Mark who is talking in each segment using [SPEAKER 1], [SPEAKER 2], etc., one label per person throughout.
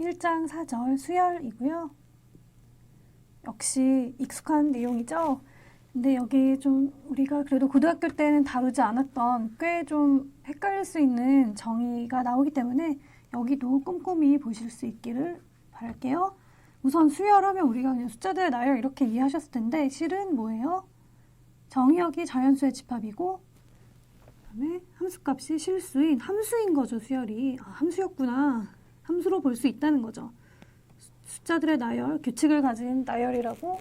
[SPEAKER 1] 1장 4절 수열이고요. 역시 익숙한 내용이죠. 근데 여기 좀 우리가 그래도 고등학교 때는 다루지 않았던 꽤 좀 헷갈릴 수 있는 정의가 나오기 때문에 여기도 꼼꼼히 보실 수 있기를 바랄게요. 우선 수열하면 우리가 그냥 숫자들의 나열 이렇게 이해하셨을 텐데 실은 뭐예요? 정의역이 자연수의 집합이고 그다음에 함수값이 실수인 함수인 거죠. 수열이. 아, 함수였구나. 함수로 볼 수 있다는 거죠. 숫자들의 나열, 규칙을 가진 나열이라고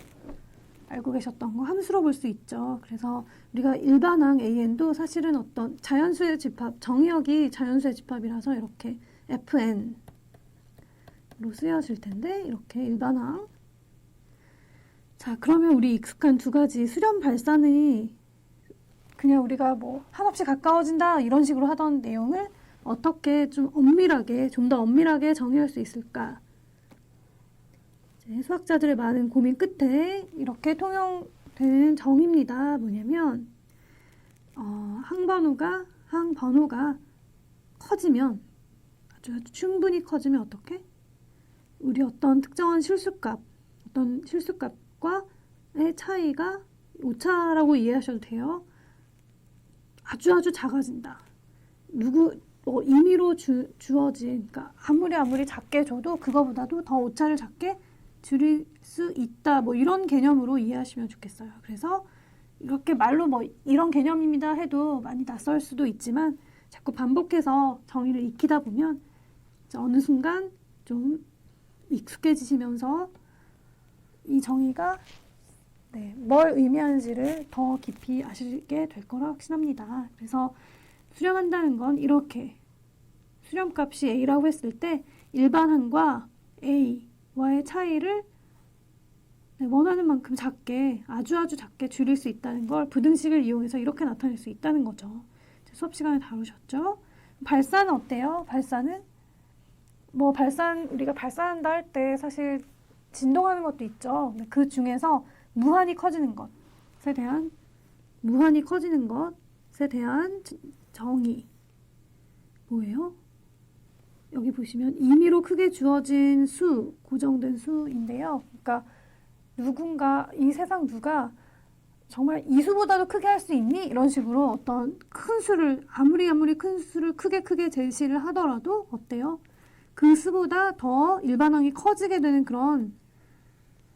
[SPEAKER 1] 알고 계셨던 거 함수로 볼 수 있죠. 그래서 우리가 일반항 AN도 사실은 어떤 자연수의 집합, 정의역이 자연수의 집합이라서 이렇게 FN로 쓰여질 텐데 이렇게 일반항. 자, 그러면 우리 익숙한 두 가지 수렴 발산이 그냥 우리가 뭐 한없이 가까워진다 이런 식으로 하던 내용을 어떻게 좀 엄밀하게, 좀 더 엄밀하게 정의할 수 있을까? 수학자들의 많은 고민 끝에 이렇게 통용되는 정의입니다. 뭐냐면 항번호가 커지면 아주 충분히 커지면 어떻게? 우리 어떤 특정한 실수값과의 차이가 오차라고 이해하셔도 돼요. 아주 작아진다. 임의로 주어진, 그러니까 아무리 작게 줘도 그거보다도 더 오차를 작게 줄일 수 있다. 뭐 이런 개념으로 이해하시면 좋겠어요. 그래서 이렇게 말로 뭐 이런 개념입니다 해도 많이 낯설 수도 있지만 자꾸 반복해서 정의를 익히다 보면 어느 순간 좀 익숙해지시면서 이 정의가 뭘 의미하는지를 더 깊이 아시게 될 거라 확신합니다. 그래서 수렴한다는 건 이렇게 수렴값이 A라고 했을 때 일반항과 A와의 차이를 원하는 만큼 작게, 아주 작게 줄일 수 있다는 걸 부등식을 이용해서 이렇게 나타낼 수 있다는 거죠. 수업 시간에 다루셨죠? 발산은 어때요? 발산은 우리가 발산한다 할 때 사실 진동하는 것도 있죠. 그 중에서 무한히 커지는 것에 대한 정의 뭐예요? 여기 보시면 임의로 크게 주어진 수, 고정된 수인데요. 그러니까 이 세상 누가 정말 이 수보다도 크게 할 수 있니? 이런 식으로 어떤 큰 수를 아무리 큰 수를 크게 제시를 하더라도 어때요? 그 수보다 더 일반항이 커지게 되는 그런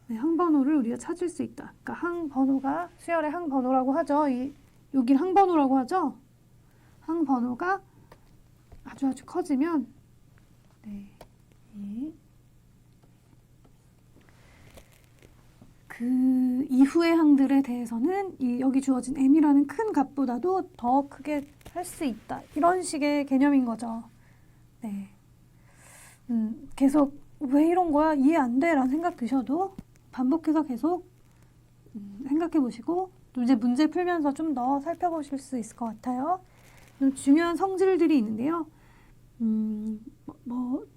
[SPEAKER 1] 항번호를 우리가 찾을 수 있다. 그러니까 항번호가 수열의 항번호라고 하죠. 여긴 항번호라고 하죠. 항번호가 아주 커지면 그 이후의 항들에 대해서는 여기 주어진 m이라는 큰 값보다도 더 크게 할 수 있다. 이런 식의 개념인 거죠. 계속 왜 이런 거야? 이해 안 돼? 라는 생각 드셔도 반복해서 계속 생각해 보시고 또 이제 문제 풀면서 좀 더 살펴보실 수 있을 것 같아요. 좀 중요한 성질들이 있는데요.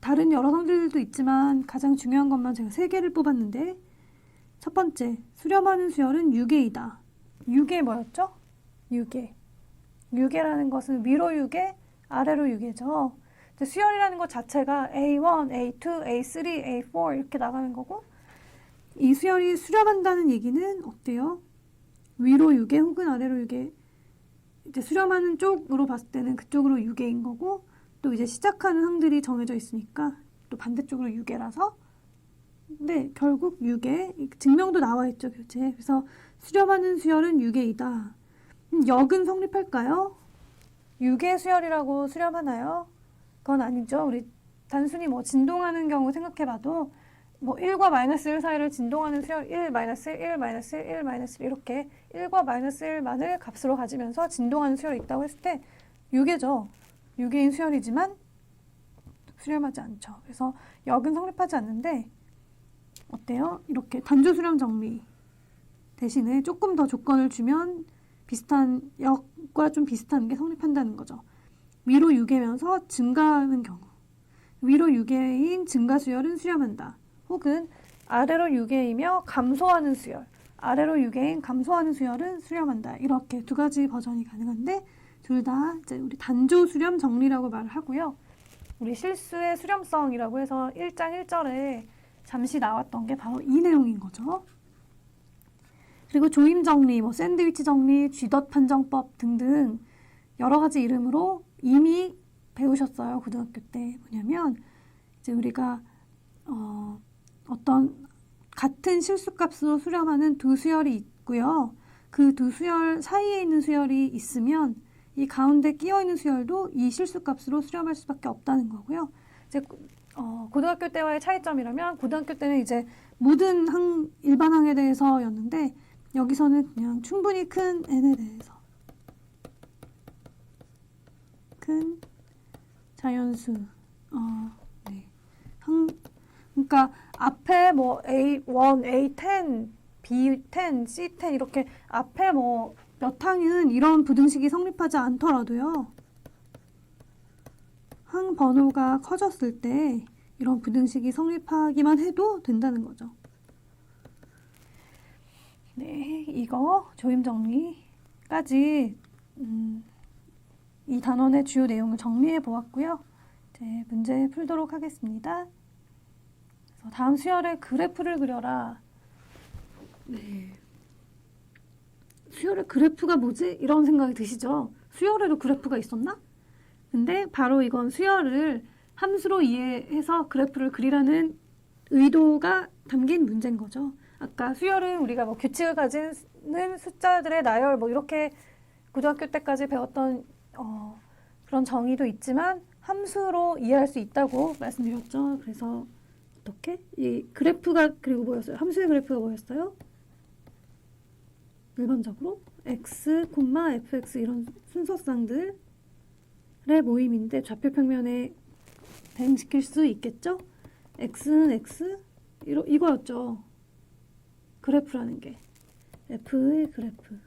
[SPEAKER 1] 다른 여러 성질들도 있지만 가장 중요한 것만 제가 3개를 뽑았는데 첫 번째, 수렴하는 수열은 유계이다. 유계 뭐였죠? 유계라는 것은 위로 유계, 아래로 유계죠. 수열이라는 것 자체가 A1, A2, A3, A4 이렇게 나가는 거고 이 수열이 수렴한다는 얘기는 어때요? 위로 유계 혹은 아래로 유계 이제 수렴하는 쪽으로 봤을 때는 그쪽으로 유계인 거고 또 이제 시작하는 항들이 정해져 있으니까 또 반대쪽으로 유계라서 결국 유계 증명도 나와 있죠. 교재. 그래서 수렴하는 수열은 유계이다. 역은 성립할까요? 유계 수열이라고 수렴하나요? 그건 아니죠. 우리 단순히 진동하는 경우 생각해봐도 1과 -1 사이를 진동하는 수열 1, -1, 1, -1, 1, -1 이렇게 1과 -1만을 값으로 가지면서 진동하는 수열이 있다고 했을 때 유계죠. 유계인 수열이지만 수렴하지 않죠. 그래서 역은 성립하지 않는데 어때요? 이렇게 단조 수렴 정리 대신에 조금 더 조건을 주면 비슷한 역과 좀 비슷한 게 성립한다는 거죠. 위로 유계면서 증가하는 경우 위로 유계인 증가 수열은 수렴한다. 혹은 아래로 유계이며 감소하는 수열 아래로 유계인 감소하는 수열은 수렴한다. 이렇게 두 가지 버전이 가능한데 둘 다 이제 우리 단조 수렴 정리라고 말을 하고요. 우리 실수의 수렴성이라고 해서 1장 1절에 잠시 나왔던 게 바로 이 내용인 거죠. 그리고 조임 정리, 뭐 샌드위치 정리, 쥐덫 판정법 등등 여러 가지 이름으로 이미 배우셨어요. 고등학교 때. 뭐냐면 이제 우리가 어떤 같은 실수값으로 수렴하는 두 수열이 있고요. 그 두 수열 사이에 있는 수열이 있으면 이 가운데 끼어 있는 수열도 이 실수값으로 수렴할 수밖에 없다는 거고요. 이제 고등학교 때와의 차이점이라면 고등학교 때는 이제 모든 일반항에 대해서였는데 여기서는 그냥 충분히 큰 n에 대해서 큰 자연수 네. 그러니까 앞에 뭐 A1, A10, B10, C10 이렇게 앞에 뭐 몇 항은 이런 부등식이 성립하지 않더라도요. 항 번호가 커졌을 때 이런 부등식이 성립하기만 해도 된다는 거죠. 네, 이거 조임 정리까지 이 단원의 주요 내용을 정리해 보았고요. 이제 문제 풀도록 하겠습니다. 그래서 다음 수열의 그래프를 그려라. 네. 수열의 그래프가 뭐지? 이런 생각이 드시죠? 수열에도 그래프가 있었나? 근데 바로 이건 수열을 함수로 이해해서 그래프를 그리라는 의도가 담긴 문제인 거죠. 아까 수열은 우리가 뭐 규칙을 가진 숫자들의 나열 뭐 이렇게 고등학교 때까지 배웠던 그런 정의도 있지만 함수로 이해할 수 있다고 말씀드렸죠. 그래서 어떻게? 이 그래프가 그리고 뭐였어요? 함수의 그래프가 뭐였어요? 일반적으로 x, fx 이런 순서쌍들의 모임인데 좌표 평면에 대응시킬 수 있겠죠? x는 x 이거였죠. 그래프라는 게 f의 그래프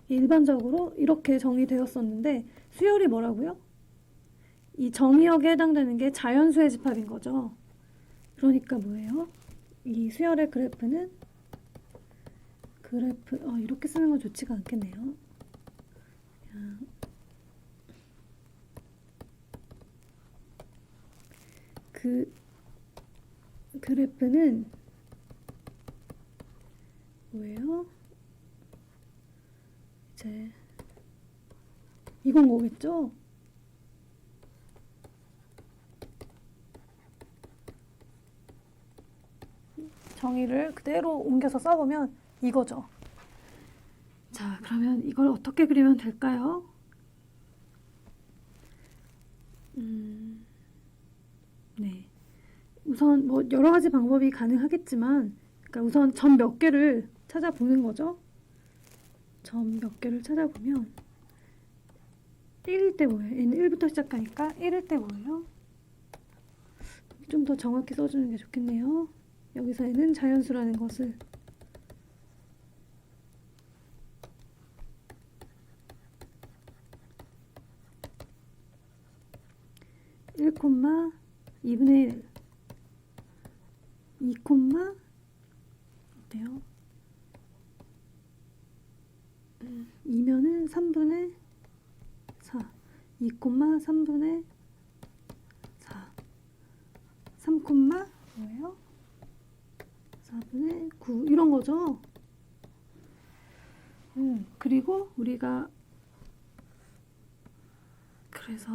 [SPEAKER 1] 일반적으로 이렇게 정의되었었는데 수열이 뭐라고요? 이 정의역에 해당되는 게 자연수의 집합인 거죠. 그러니까 뭐예요? 이 수열의 그래프는 이렇게 쓰는 건 좋지가 않겠네요. 그냥 그래프는 뭐예요? 이제 이건 뭐겠죠? 정의를 그대로 옮겨서 써보면 이거죠. 자, 그러면 이걸 어떻게 그리면 될까요? 네. 우선 뭐 여러 가지 방법이 가능하겠지만, 그러니까 우선 점 몇 개를 찾아보는 거죠. 점 몇 개를 찾아보면 1일 때 뭐예요? 얘는 1부터 시작하니까 1일 때 뭐예요? 좀 더 정확히 써주는 게 좋겠네요. 여기서 얘는 자연수라는 것을 1, 2분의 1 2, 어때요? 2면은 3분의 4 2, 3분의 4 3, 뭐예요? 4분의 9 이런 거죠. 그리고 우리가 그래서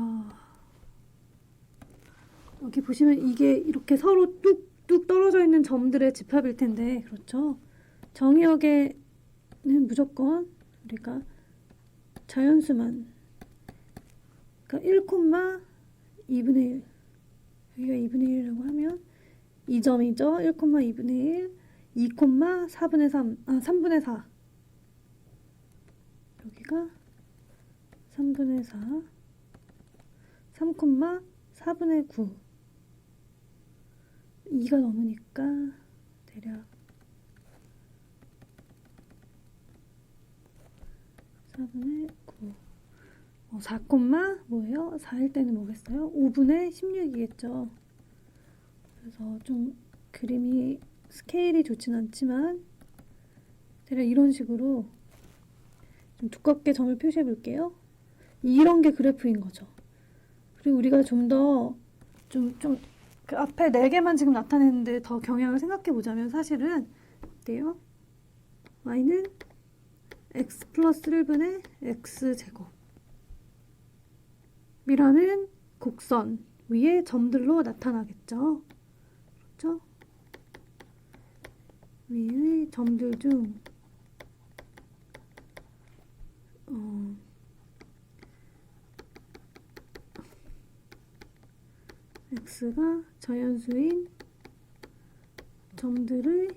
[SPEAKER 1] 여기 보시면 이게 이렇게 서로 뚝뚝 떨어져 있는 점들의 집합일 텐데, 그렇죠? 정의역에는 무조건 우리가 자연수만, 그러니까 1, 2분의 1 여기가 2분의 1이라고 하면 이 점이죠. 1, 2분의 1 2, 4분의 3 3분의 4 여기가 3분의 4 3, 4분의 9 2가 넘으니까 대략 4분의 9 4, 뭐예요? 4일 때는 뭐겠어요? 5분의 16이겠죠. 그래서 좀 그림이 스케일이 좋진 않지만 대략 이런 식으로 좀 두껍게 점을 표시해 볼게요. 이런 게 그래프인 거죠. 그리고 우리가 좀 더 그 앞에 4개만 지금 나타냈는데 더 경향을 생각해 보자면 사실은 어때요? y는 x 플러스 1분의 x제곱 이라는 곡선 위에 점들로 나타나겠죠. 그렇죠? 위의 점들 중 x가 자연수인 점들의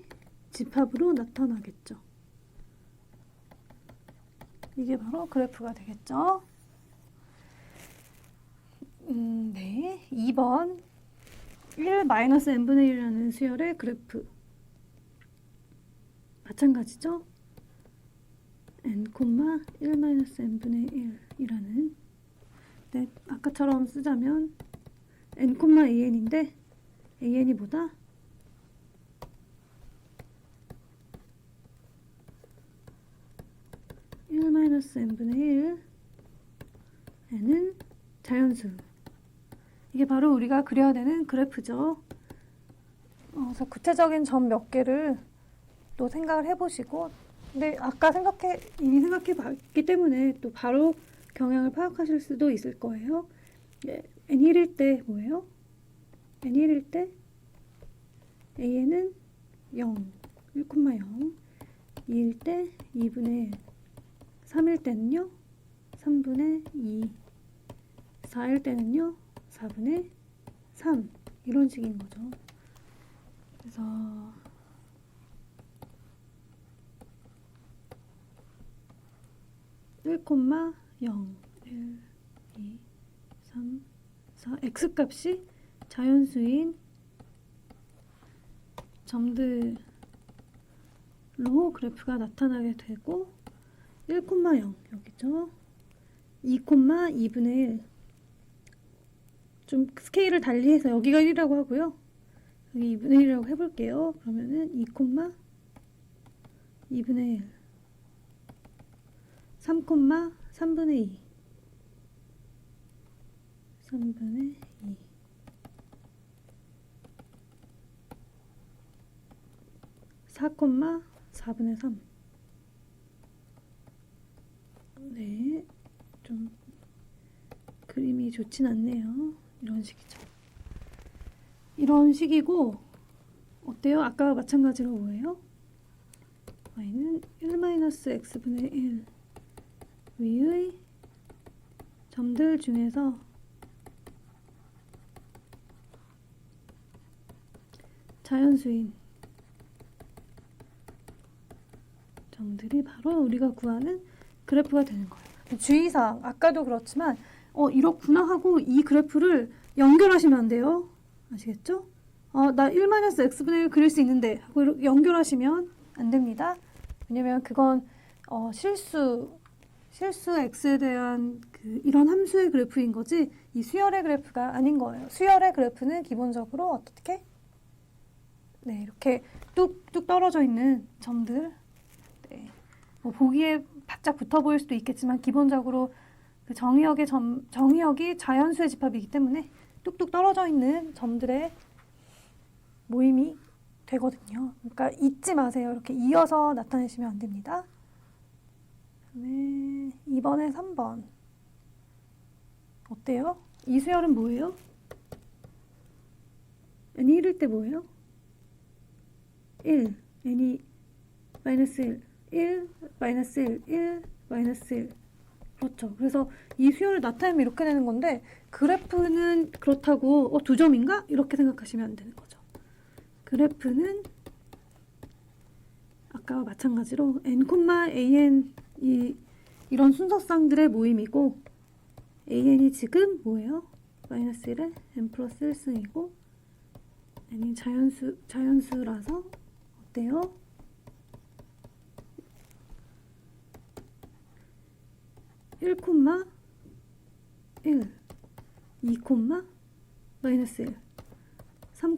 [SPEAKER 1] 집합으로 나타나겠죠. 이게 바로 그래프가 되겠죠. 네. 2번 1-n분의 1이라는 수열의 그래프 마찬가지죠. n, 1-n분의 1이라는 네, 아까처럼 쓰자면 n, an인데 an이 보다 (1-n분의 1) n은 자연수. 이게 바로 우리가 그려야 되는 그래프죠. 그래서 구체적인 점 몇 개를 또 생각을 해보시고, 근데 아까 이미 생각해 봤기 때문에 또 바로 경향을 파악하실 수도 있을 거예요. 네, n1일 때 뭐예요? n1일 때 an은 0, 1,0, 2일 때 2분의 1, 3일 때는요 3분의 2, 4일 때는요 4분의 3 이런 식인 거죠. 그래서 1,0, 1, 2, 3, 4 x값이 자연수인 점들로 그래프가 나타나게 되고 1,0 여기죠. 2,2분의 1 좀 스케일을 달리해서 여기가 1이라고 하고요. 여기 2분의 1이라고 해볼게요. 그러면은 2,2분의 1 3,3분의 2 3분의 2 4,4분의 3 네, 좀 그림이 좋진 않네요. 이런 식이죠. 이런 식이고 어때요? 아까와 마찬가지로 뭐예요? y는 1-x분의 1 위의 점들 중에서 자연수인 점들이 바로 우리가 구하는 그래프가 되는 거예요. 주의사항, 아까도 그렇지만 이렇구나 하고 이 그래프를 연결하시면 안 돼요. 아시겠죠? 나 1-x분의 1 그릴 수 있는데 하고 연결하시면 안 됩니다. 왜냐면 그건 실수 x에 대한 이런 함수의 그래프인 거지 이 수열의 그래프가 아닌 거예요. 수열의 그래프는 기본적으로 어떻게? 네, 이렇게 뚝뚝 떨어져 있는 점들. 네. 보기에 바짝 붙어 보일 수도 있겠지만 기본적으로 그 정의역이 자연수의 집합이기 때문에 뚝뚝 떨어져 있는 점들의 모임이 되거든요. 그러니까 잊지 마세요. 이렇게 이어서 나타내시면 안 됩니다. 네, 2번에 3번 어때요? 이 수열은 뭐예요? n이 1일 때 뭐예요? 1, n이 -1, 1, -1, 1, -1 그렇죠. 그래서 이 수열을 나타내면 이렇게 되는 건데 그래프는 그렇다고 두 점인가? 이렇게 생각하시면 안 되는 거죠. 그래프는 아까와 마찬가지로 n, an 이런 순서쌍들의 모임이고 an이 지금 뭐예요? -1에 n 플러스 1승이고 n이 자연수라서 어때요? 1, 1, 2, -1, 3,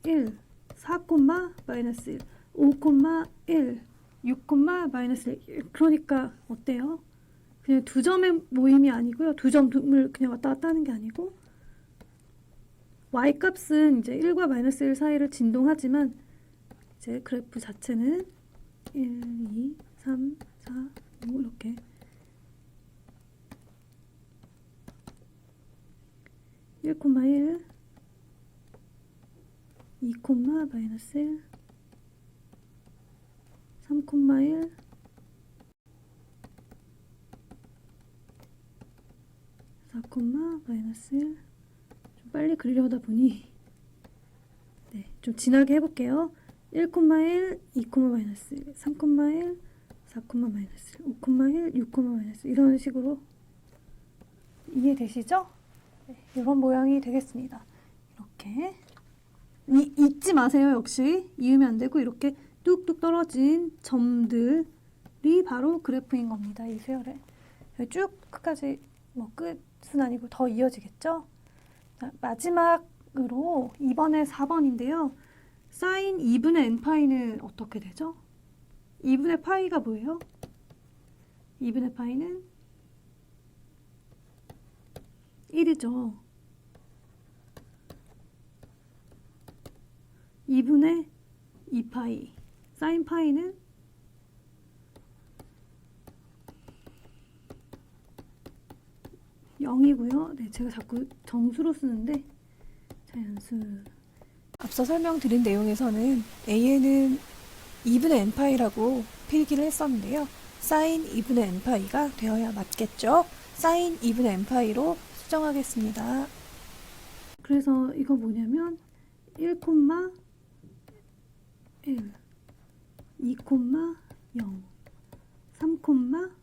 [SPEAKER 1] 1, 4, -1, 5, 1, 6, -1 그러니까 어때요? 그냥 두 점의 모임이 아니고요. 두 점을 그냥 왔다 갔다 하는 게 아니고 y값은 이제 1과 마이너스 1 사이를 진동하지만 이제 그래프 자체는 1, 2, 3, 4, 5 이렇게 1,1, 2, 마이너스 1, 3,1, 4, 마이너스 1. 좀 빨리 그리려 하다 보니 네, 좀 진하게 해볼게요. 1,1, 2, 마이너스 1, 3,1, 4, 마이너스 1, 5,1, 6, 마이너스 1 이런 식으로 이해되시죠? 네, 이런 모양이 되겠습니다. 이렇게 잊지 마세요. 역시 이으면 안 되고 이렇게 뚝뚝 떨어진 점들이 바로 그래프인 겁니다. 이 수열에 쭉 끝까지 뭐 끝은 아니고 더 이어지겠죠? 자, 마지막으로 이번에 4번인데요. 사인 2분의 n파이는 어떻게 되죠? 2분의 파이가 뭐예요? 2분의 파이는 1이죠. 2분의 2파이 사인 파이는 0이고요. 네, 제가 자꾸 정수로 쓰는데 자연수. 앞서 설명드린 내용에서는 a는 2분의 n파이라고 필기를 했었는데요. 사인 2분의 n파이가 되어야 맞겠죠. 사인 2분의 n파이로 수정하겠습니다. 그래서 이거 뭐냐면 1, 1, 2, 0, 3, 2분의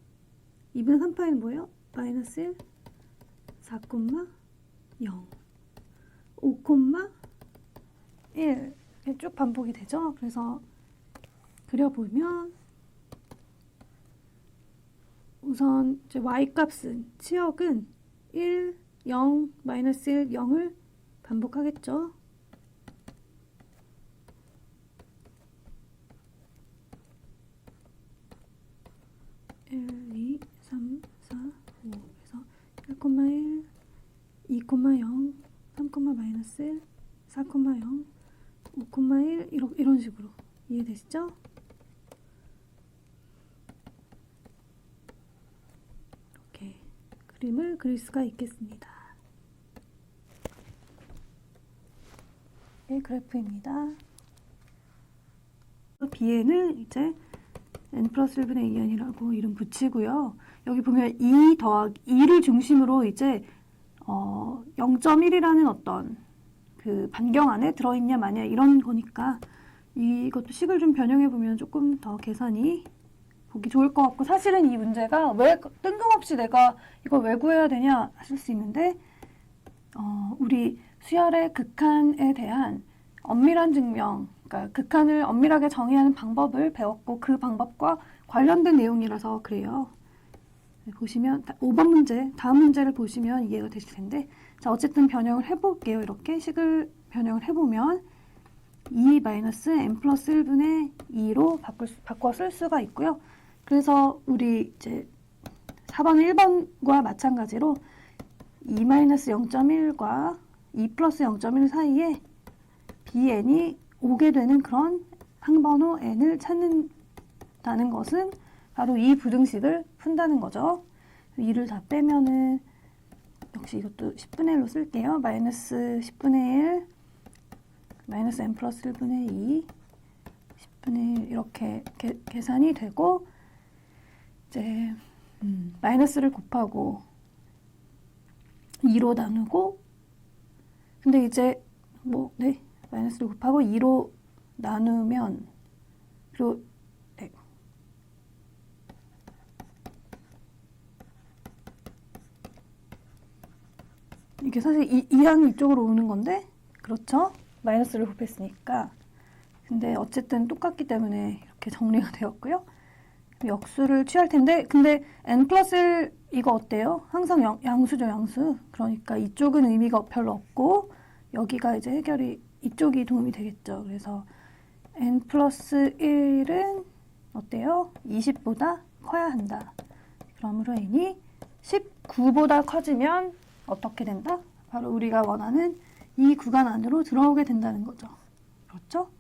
[SPEAKER 1] 3파이는 뭐예요? 마이너스 1, 4, 0, 5, 1 이렇게 쭉 반복이 되죠. 그래서 그려보면 우선 이제 y값은 치역은 1, 0, 마이너스 1, 0을 반복하겠죠. 일, 2, 3, 4, 5 그래서 1,1, 2, 0, 3, 마이너스 1, 4, 0, 5, 1 이런 식으로 이해되시죠? 이렇게 그림을 그릴 수가 있겠습니다. 네, 그래프입니다. bn을 이제 n 플러스 1분의 2n이라고 이름 붙이고요. 여기 보면 2 더하기 2를 중심으로 이제 0.1이라는 어떤 그 반경 안에 들어있냐 마냐 이런 거니까 이것도 식을 좀 변형해 보면 조금 더 계산이 보기 좋을 것 같고, 사실은 이 문제가 왜 뜬금없이 내가 이걸 왜 구해야 되냐 하실 수 있는데 우리 수열의 극한에 대한 엄밀한 증명, 그러니까 극한을 엄밀하게 정의하는 방법을 배웠고 그 방법과 관련된 내용이라서 그래요. 보시면 5번 문제, 다음 문제를 보시면 이해가 되실 텐데, 자 어쨌든 변형을 해볼게요. 이렇게 식을 변형을 해보면 2-n 플러스 1분의 2로 바꿔 쓸 수가 있고요. 그래서 우리 이제 4번 1번과 마찬가지로 2-0.1과 2 플러스 0.1 사이에 bn이 오게 되는 그런 항번호 n을 찾는다는 것은 바로 이 부등식을 푼다는 거죠. 2를 다 빼면은 역시 이것도 10분의 1로 쓸게요. 마이너스 10분의 1 마이너스 n 플러스 1분의 2 10분의 1 이렇게 계산이 되고, 이제 마이너스를 곱하고 2로 나누고, 근데 이제 뭐 네 마이너스를 곱하고 2로 나누면 그리고 네. 이게 사실 이 항이 이쪽으로 오는 건데, 그렇죠? 마이너스를 곱했으니까. 근데 어쨌든 똑같기 때문에 이렇게 정리가 되었고요. 역수를 취할 텐데, 근데 n 플러스 1 이거 어때요? 항상 양수죠, 양수. 그러니까 이쪽은 의미가 별로 없고 여기가 이제 해결이 이쪽이 도움이 되겠죠. 그래서 n 플러스 1은 어때요? 20보다 커야 한다. 그러므로 n이 19보다 커지면 어떻게 된다? 바로 우리가 원하는 이 구간 안으로 들어오게 된다는 거죠. 그렇죠?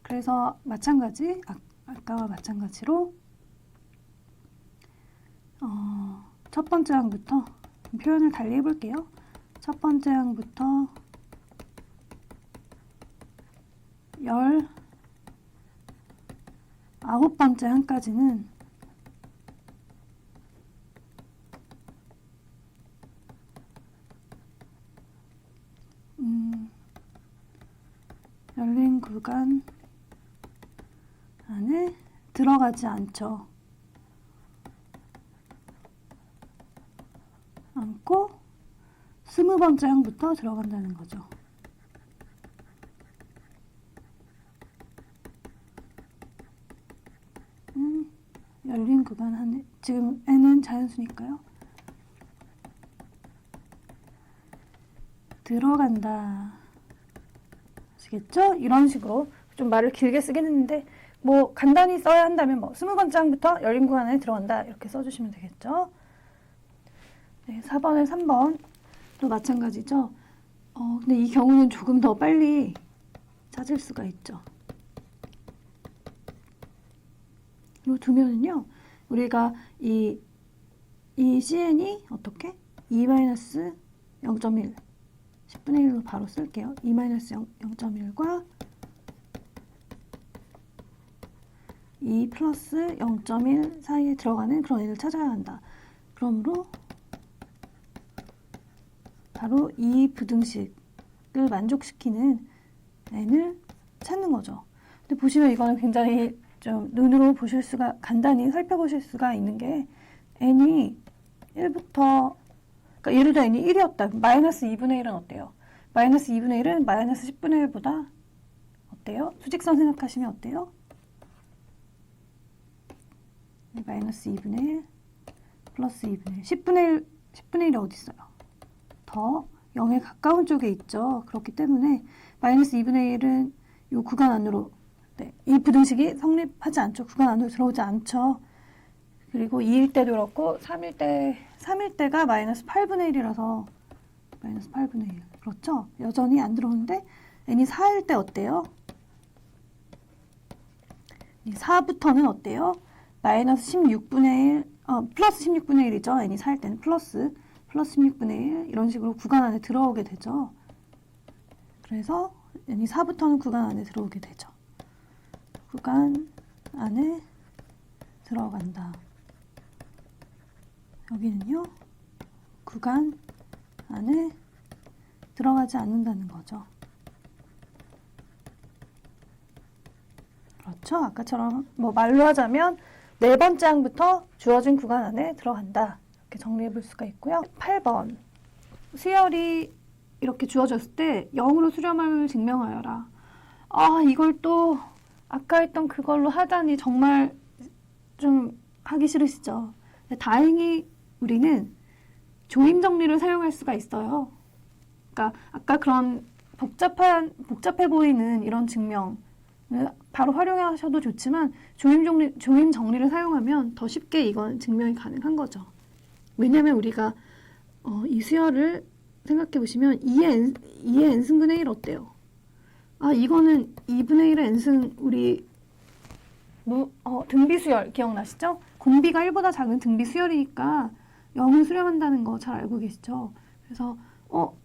[SPEAKER 1] 그래서 마찬가지, 아까와 마찬가지로 첫 번째 항부터 표현을 달리 해볼게요. 첫 번째 항부터 19번째 항까지는 열린 구간 안에 들어가지 않고 20번째 항부터 들어간다는 거죠. 열린 구간 안에, 지금 n은 자연수니까요. 들어간다. 아시겠죠? 이런 식으로 좀 말을 길게 쓰긴 했는데 뭐 간단히 써야 한다면 뭐 20번째 항부터 열린 구간 안에 들어간다 이렇게 써주시면 되겠죠. 네, 4번에 3번 또 마찬가지죠. 근데 이 경우는 조금 더 빨리 찾을 수가 있죠. 이 두면은요, 우리가 이 cn이 어떻게? 2-0.1 10분의 1로 바로 쓸게요. 2-0.1과 2 플러스 0.1 사이에 들어가는 그런 애를 찾아야 한다. 그러므로 바로 이 부등식을 만족시키는 n을 찾는 거죠. 근데 보시면 이거는 굉장히 좀 눈으로 보실 수가, 간단히 살펴보실 수가 있는 게 n이 1부터, 그러니까 예를 들어 n이 1이었다. 마이너스 2분의 1은 어때요? 마이너스 2분의 1은 마이너스 10분의 1보다 어때요? 수직선 생각하시면 어때요? 마이너스 2분의 1 플러스 2분의 1 10분의 1이 어디 있어요? 더 0에 가까운 쪽에 있죠. 그렇기 때문에 마이너스 2분의 1은 이 구간 안으로, 네, 이 부등식이 성립하지 않죠. 구간 안으로 들어오지 않죠. 그리고 2일 때도 그렇고 3일 때가 마이너스 8분의 1이라서 마이너스 8분의 1. 그렇죠? 여전히 안 들어오는데 n이 4일 때 어때요? 4부터는 어때요? 마이너스 16분의 1, 플러스 16분의 1이죠. n이 4일 때는 플러스 16분의 1 이런 식으로 구간 안에 들어오게 되죠. 그래서 n이 4부터는 구간 안에 들어오게 되죠. 구간 안에 들어간다. 여기는요, 구간 안에 들어가지 않는다는 거죠. 그렇죠? 아까처럼 뭐 말로 하자면 4번째 항부터 주어진 구간 안에 들어간다. 이렇게 정리해 볼 수가 있고요. 8번. 수열이 이렇게 주어졌을 때 0으로 수렴함을 증명하여라. 이걸 또 아까 했던 그걸로 하다니 정말 좀 하기 싫으시죠? 근데 다행히 우리는 조임 정리를 사용할 수가 있어요. 그러니까 아까 그런 복잡해 보이는 이런 증명을 바로 활용하셔도 좋지만 조임 정리를 사용하면 더 쉽게 이건 증명이 가능한 거죠. 왜냐면 우리가 이 수열을 생각해 보시면 2의 n승분의 1 어때요? 이거는 2분의 1의 n승, 우리 등비 수열 기억나시죠? 공비가 1보다 작은 등비 수열이니까 0을 수렴한다는 거 잘 알고 계시죠? 그래서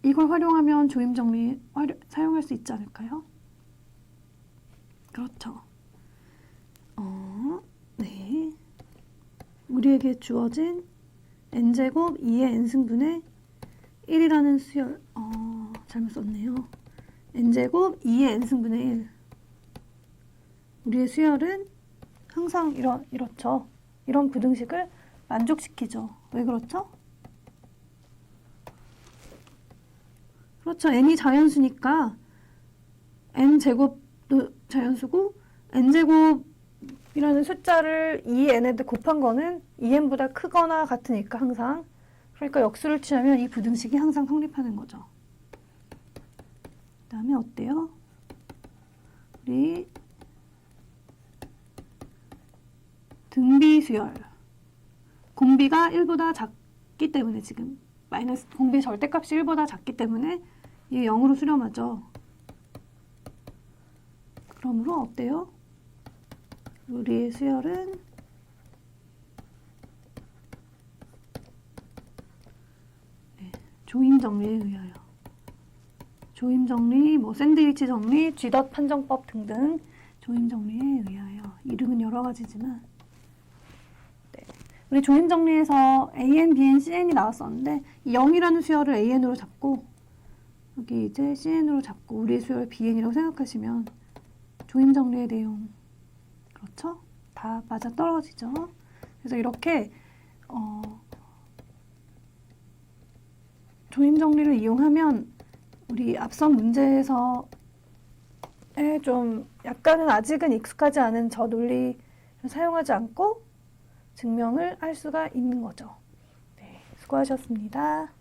[SPEAKER 1] 이걸 활용하면 조임 정리 사용할 수 있지 않을까요? 그렇죠. 네. 우리에게 주어진 n제곱 2의 n승분의 1이라는 수열, 잘못 썼네요. n제곱 2의 n승분의 1. 우리의 수열은 항상 이렇죠. 이런 부등식을 만족시키죠. 왜 그렇죠? 그렇죠. n이 자연수니까 n제곱도 자연수고 n제곱이라는 숫자를 2n에 곱한 거는 2n보다 크거나 같으니까 항상. 그러니까 역수를 취하면 이 부등식이 항상 성립하는 거죠. 그 다음에 어때요? 우리 등비수열. 공비가 1보다 작기 때문에 지금 공비 절대값이 1보다 작기 때문에 이게 0으로 수렴하죠. 그러므로 어때요? 우리의 수열은 조임 정리에 의하여. 조임 정리, 뭐 샌드위치 정리, 쥐덧 판정법 등등 조임 정리에 의하여. 이름은 여러 가지지만 우리 조임 정리에서 AN, BN, CN이 나왔었는데 이 0이라는 수열을 AN으로 잡고 여기 이제 CN으로 잡고 우리의 수열 BN이라고 생각하시면 조임 정리의 내용 그렇죠? 다 맞아 떨어지죠. 그래서 이렇게 조임 정리를 이용하면 우리 앞선 문제에서 좀 약간은 아직은 익숙하지 않은 저 논리를 사용하지 않고 증명을 할 수가 있는 거죠. 네, 수고하셨습니다.